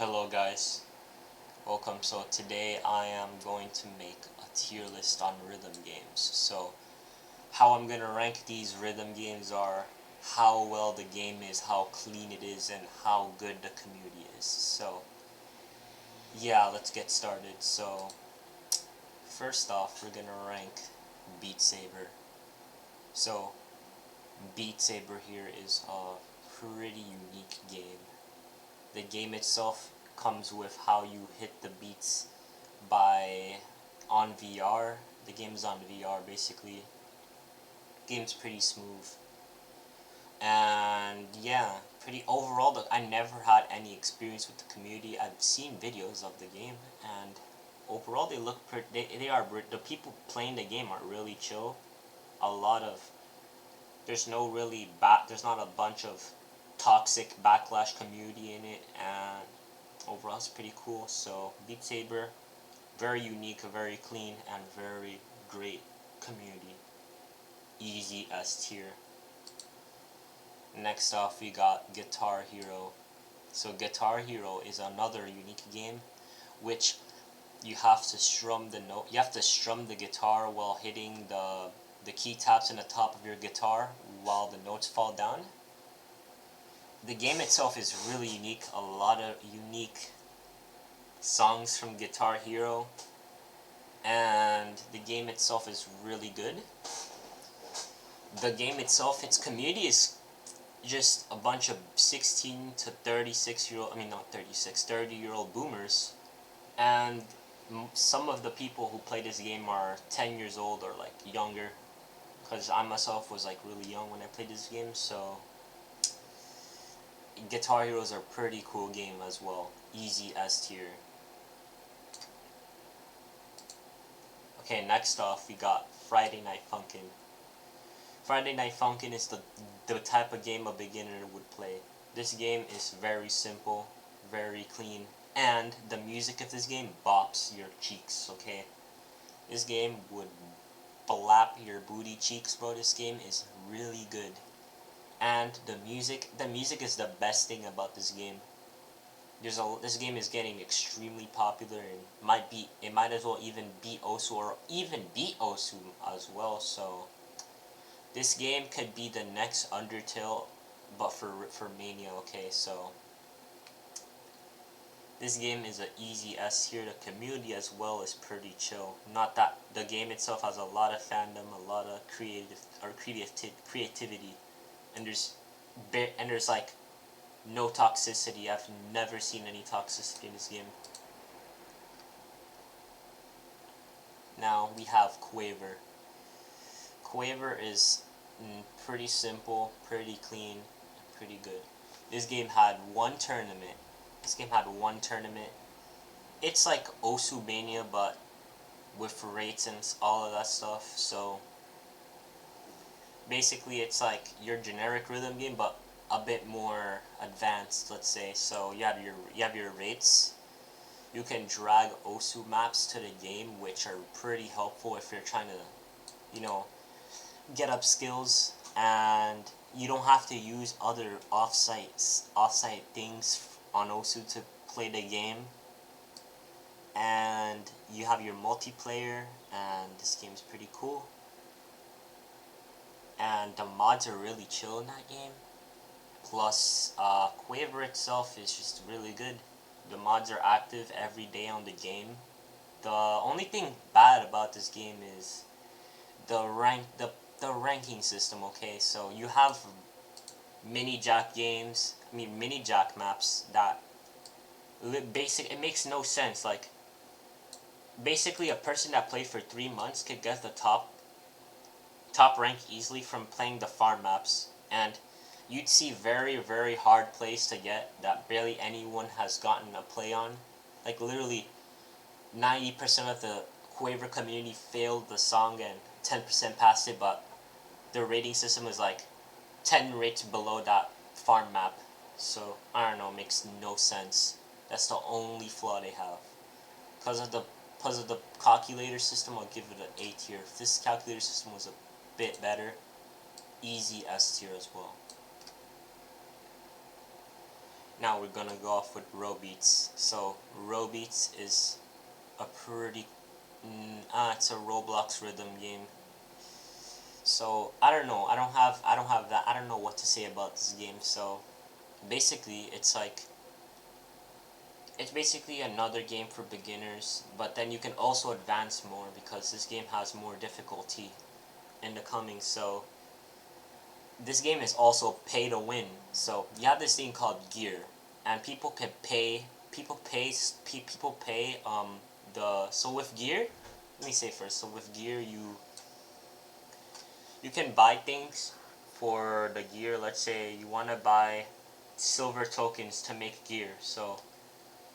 Hello guys, welcome. So today I am going to make a tier list on rhythm games. So how I'm going to rank these rhythm games are how well the game is, how clean it is, and how good the community is. So yeah, let's get started. So first off, we're going to rank Beat Saber. So Beat Saber here is a pretty unique game. The game itself comes with how you hit the beats by on VR. The game's on VR basically. Game's pretty smooth. And yeah, pretty overall I never had any experience with the community. I've seen videos of the game and overall they look the people playing the game are really chill. A lot of there's not a bunch of toxic backlash community in it, and overall it's pretty cool. So Beat Saber, very unique, very clean, and very great community. Easy S tier. Next off we got Guitar Hero. So Guitar Hero is another unique game which you have to strum the guitar while hitting the key taps in the top of your guitar while the notes fall down. The game itself is really unique. A lot of unique songs from Guitar Hero, and the game itself is really good. The game itself, its community is just a bunch of 16 to 36-year-old, I mean not 36, 30-year-old boomers, and some of the people who play this game are 10 years old or like younger, because I myself was like really young when I played this game. So Guitar Hero is a pretty cool game as well. Easy S tier. Okay, next off we got Friday Night Funkin'. Friday Night Funkin' is the type of game a beginner would play. This game is very simple, very clean, and the music of this game bops your cheeks, okay? This game would blap your booty cheeks, bro. This game is really good. And the music is the best thing about this game. This game is getting extremely popular and it might as well even beat Osu or even beat Osu as well. So this game could be the next Undertale, but for Mania. Okay, so this game is an easy S tier. The community as well is pretty chill. Not that the game itself has a lot of fandom, a lot of creativity, and there's like no toxicity. I've never seen any toxicity in this game. Now we have Quaver. Quaver is pretty simple, pretty clean, pretty good. This game had one tournament. It's like Osu Mania, but with rates and all of that stuff. So basically it's like your generic rhythm game, but a bit more advanced, let's say. So you have your rates. You can drag Osu maps to the game, which are pretty helpful if you're trying to, get up skills, and you don't have to use other offsite things on Osu to play the game. And you have your multiplayer, and this game's pretty cool. And the mods are really chill in that game. Plus, Quaver itself is just really good. The mods are active every day on the game. The only thing bad about this game is the ranking system. Okay, so you have mini jack maps that it makes no sense. Like basically a person that played for 3 months could get the top rank easily from playing the farm maps, and you'd see very, very hard plays to get that barely anyone has gotten a play on. Like literally 90% of the Quaver community failed the song and 10% passed it, but the rating system is like 10 rates below that farm map. So I don't know, it makes no sense. That's the only flaw they have. Because of the calculator system, I'll give it an A tier. If this calculator system was a bit better, easy S tier as well. Now we're gonna go off with row beats. So row beats is a pretty it's a Roblox rhythm game. So I don't know. I don't have that. I don't know what to say about this game. So basically, it's basically another game for beginners, but then you can also advance more because this game has more difficulty in the coming. So this game is also pay to win. So you have this thing called gear, and people can pay. People pay. So with gear, let me say first. So with gear, you can buy things for the gear. Let's say you want to buy silver tokens to make gear. So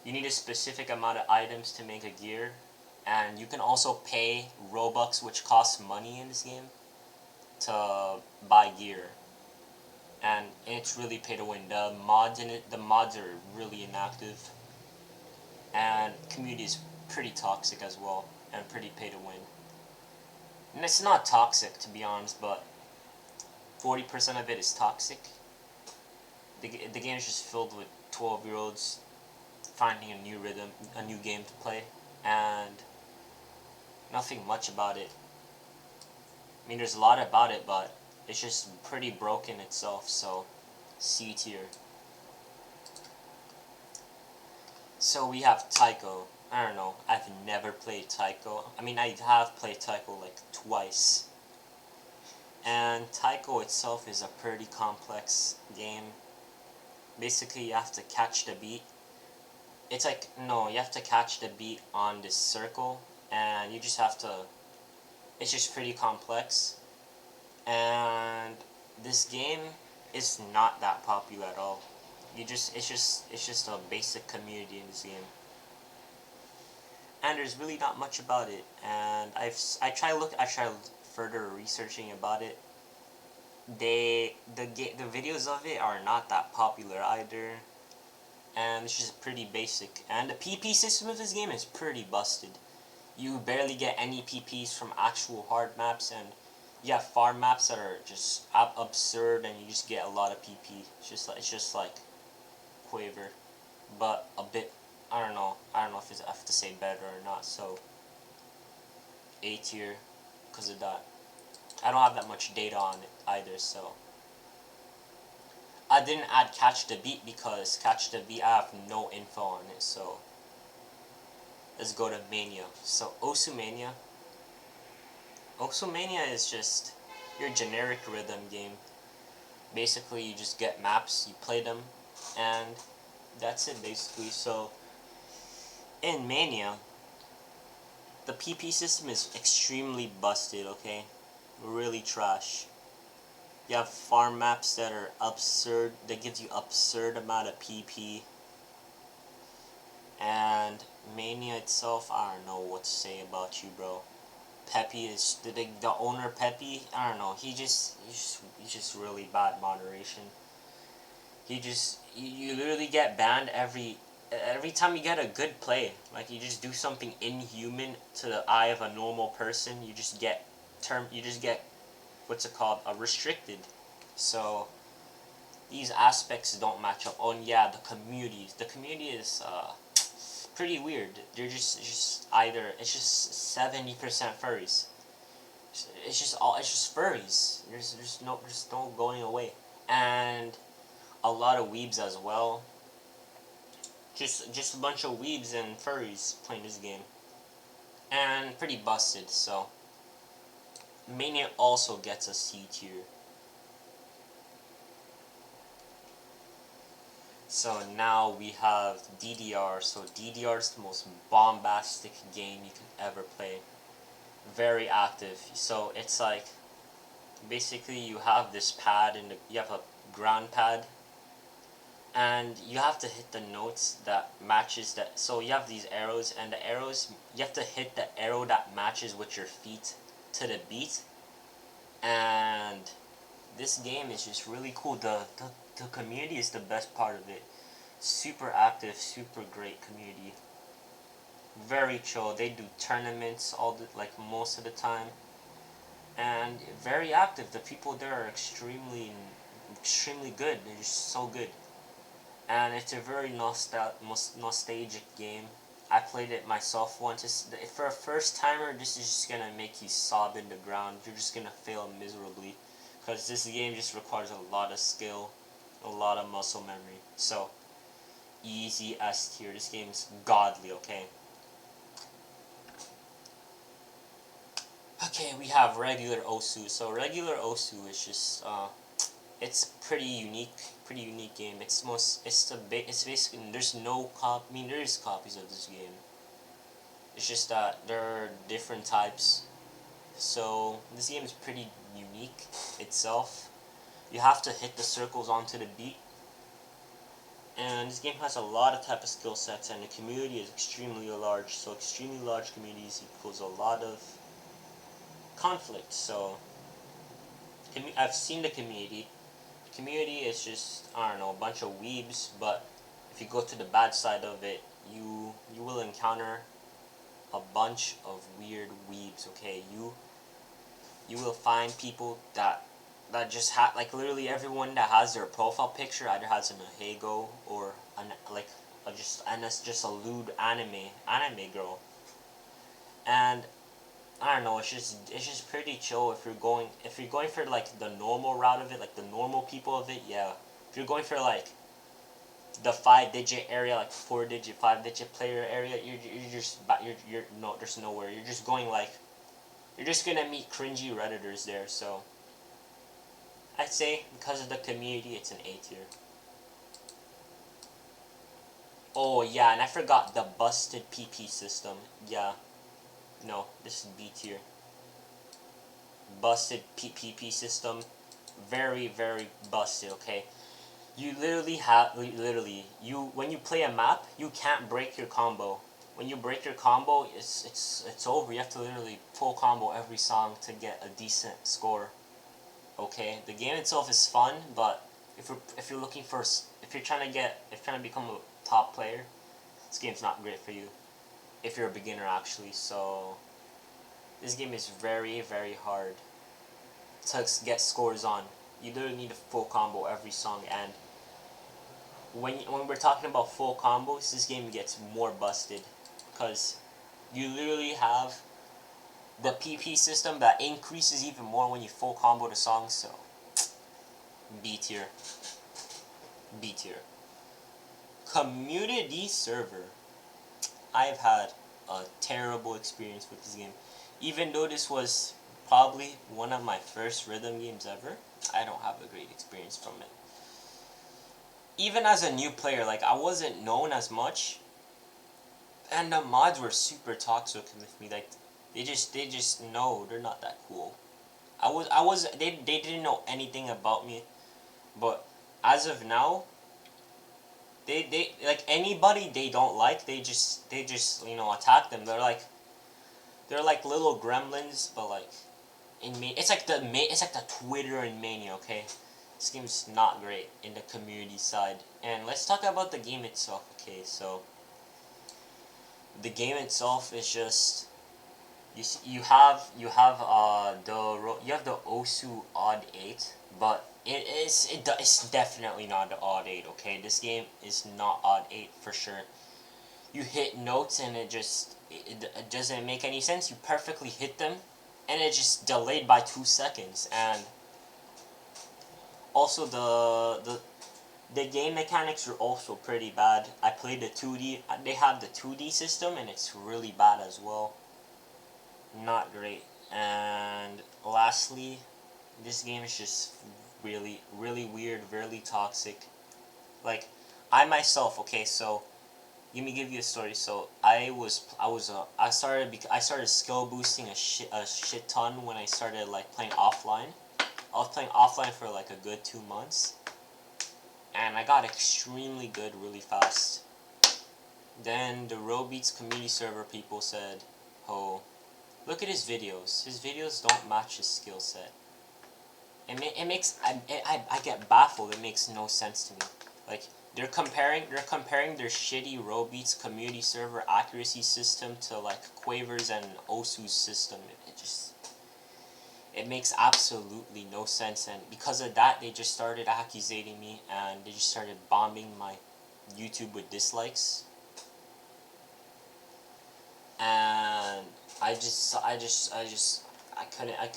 you need a specific amount of items to make a gear, and you can also pay Robux, which costs money in this game, to buy gear. And it's really pay to win. The mods are really inactive, and community is pretty toxic as well, and pretty pay to win. And it's not toxic to be honest, but 40% of it is toxic. The game is just filled with 12-year-olds finding a new rhythm, a new game to play, and nothing much about it. I mean, there's a lot about it, but it's just pretty broken itself, so C tier. So we have Taiko. I don't know, I've never played Taiko. I mean, I have played Taiko like twice. And Taiko itself is a pretty complex game. Basically, you have to catch the beat. It's like, no, you have to catch the beat on this circle, and you just have to, it's just pretty complex. And this game is not that popular at all. It's just a basic community in this game. And there's really not much about it. And I try further researching about it. The videos of it are not that popular either, and it's just pretty basic. And the PP system of this game is pretty busted. You barely get any PPs from actual hard maps, and you have farm maps that are just absurd, and you just get a lot of PP. It's just like Quaver, but a bit. I don't know if I have to say better or not. So A tier, because of that. I don't have that much data on it either, so I didn't add Catch the Beat because Catch the Beat I have no info on it. So let's go to Mania. So Osu Mania. Osu Mania is just your generic rhythm game. Basically, you just get maps, you play them, and that's it basically. So in Mania, the PP system is extremely busted, okay? Really trash. You have farm maps that are absurd, that gives you absurd amount of PP. And Mania itself, I don't know what to say about you, bro. Peppy is the owner. Peppy, I don't know. He's just really bad moderation. You literally get banned every time you get a good play. Like you just do something inhuman to the eye of a normal person, you just get what's it called? Restricted. So these aspects don't match up. Oh, and yeah, the community. The community is pretty weird. They're just either it's just 70% furries. It's just furries. There's no going away. And a lot of weebs as well. Just a bunch of weebs and furries playing this game. And pretty busted, so Mania also gets a C tier. So now we have DDR. So DDR is the most bombastic game you can ever play. Very active. So it's like basically you have this pad and you have a ground pad, and you have to hit the notes that matches that. So you have these arrows, and the arrows, you have to hit the arrow that matches with your feet to the beat. And this game is just really cool. The community is the best part of it. Super active, super great community. Very chill. They do tournaments like most of the time, and very active. The people there are extremely good. They're just so good. and it's a very nostalgic game. I played it myself once. For a first timer, this is just gonna make you sob in the ground. You're just gonna fail miserably, because this game just requires a lot of skill, a lot of muscle memory. So, easy S tier. This game is godly. Okay. Okay, we have regular Osu. So regular Osu is just it's pretty unique game. It's basically there's no cop. I mean, there is copies of this game. It's just that there are different types. So this game is pretty unique itself. You have to hit the circles onto the beat, and this game has a lot of type of skill sets, and the community is extremely large. So extremely large communities equals a lot of conflict. So I've seen the community. The community is just, I don't know, a bunch of weebs, but if you go to the bad side of it, you will encounter a bunch of weird weebs. Okay, you will find people that just have, like, literally everyone that has their profile picture either has an ahego or an like it's just a lewd anime girl. And I don't know, it's just pretty chill if you're going for like the normal route of it, like the normal people of it, yeah. If you're going for like the 5-digit area, like 4-digit, 5-digit player area, you're no, there's nowhere. You're just going like, you're just gonna meet cringy redditors there. So I'd say because of the community, it's an A tier. Oh yeah, and I forgot the busted PP system. Yeah, no, this is B tier. Busted PP system, very busted. Okay, you when you play a map, you can't break your combo. When you break your combo, it's over. You have to literally full combo every song to get a decent score. Okay, the game itself is fun, but if you're looking for if you're trying to become a top player, this game's not great for you. If you're a beginner, actually, so this game is very hard to get scores on. You literally need a full combo every song, and when we're talking about full combos, this game gets more busted because you literally have the PP system that increases even more when you full combo the song. So B tier, B tier. Community server. I've had a terrible experience with this game. Even though this was probably one of my first rhythm games ever, I don't have a great experience from it. Even as a new player, like, I wasn't known as much, and the mods were super toxic with me. Like, they just know they're not that cool. They didn't know anything about me, but as of now, they like anybody they don't like, they just attack them. They're like little gremlins, but like it's like the Twitter in Mania. Okay, this game's not great in the community side. And let's talk about the game itself. Okay, so the game itself is just you have the Osu odd 8, but it's definitely not the odd 8. Okay, this game is not odd 8 for sure. You hit notes and it doesn't make any sense. You perfectly hit them, and it just delayed by 2 seconds. And also the game mechanics are also pretty bad. I played the 2D. They have the 2D system, and it's really bad as well. Not great. And lastly, this game is just really weird, really toxic. Like, I myself, okay, so let me give you a story. So I started skill boosting a shit ton when I started like playing offline. I was playing offline for like a good 2 months, and I got extremely good really fast. Then the Robeats community server people said, "Oh, look at his videos. His videos don't match his skill set." It makes I get baffled. It makes no sense to me. Like, they're comparing their shitty Robeats community server accuracy system to like Quaver's and Osu's system. It makes absolutely no sense, and because of that, they just started accusating me, and they just started bombing YouTube with dislikes, and I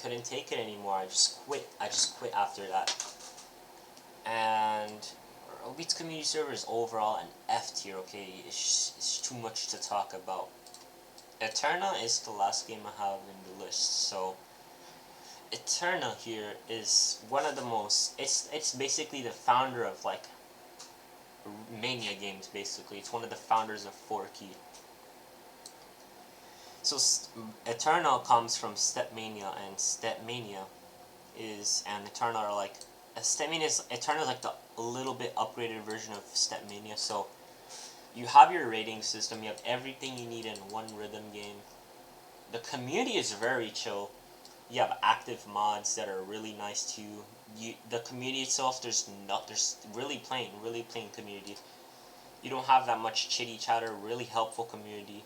couldn't take it anymore. I just quit after that. And Elite's community server is overall an F tier. Okay, it's too much to talk about. Eterna is the last game I have in the list, so Eterna here is one of the most. It's basically the founder of like Mania games. Basically, it's one of the founders of 4Key. So Eternal comes from Stepmania, and Stepmania and Eternal are like Eternal is like the a little bit upgraded version of Stepmania. So you have your rating system, you have everything you need in one rhythm game. The community is very chill. You have active mods that are really nice too. The community itself, there's really plain community. You don't have that much chitty chatter. Really helpful community.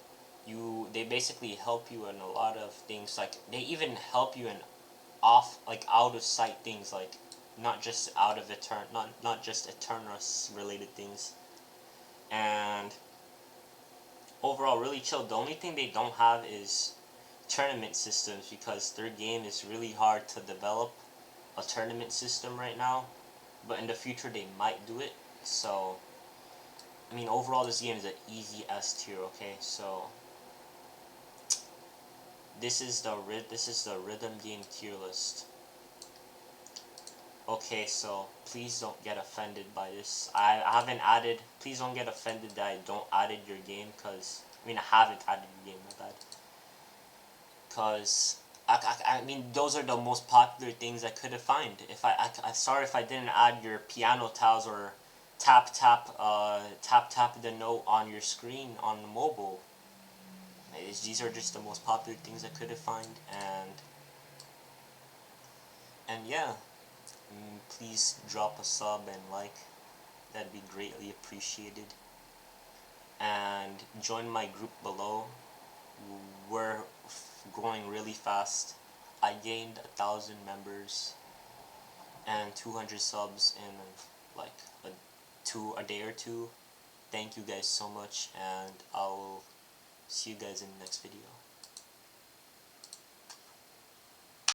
They basically help you in a lot of things. Like they even help you in out of sight things, like not just not just Eternus related things. And overall really chill. The only thing they don't have is tournament systems, because their game is really hard to develop a tournament system right now, but in the future they might do it. So I mean, overall this game is an easy S tier. Okay, so this is the rhythm game tier list. Okay, so please don't get offended by this. I haven't added. Please don't get offended that I don't added your game, cause I haven't added your game. My bad. Cause I mean, those are the most popular things I could have find. If I sorry if I didn't add your piano tiles or tap the note on your screen on mobile. These are just the most popular things I could have find, and yeah. Please drop a sub and like. That'd be greatly appreciated. And join my group below. We're growing really fast. I gained 1,000 members and 200 subs in like a day or two. Thank you guys so much, and I'll see you guys in the next video.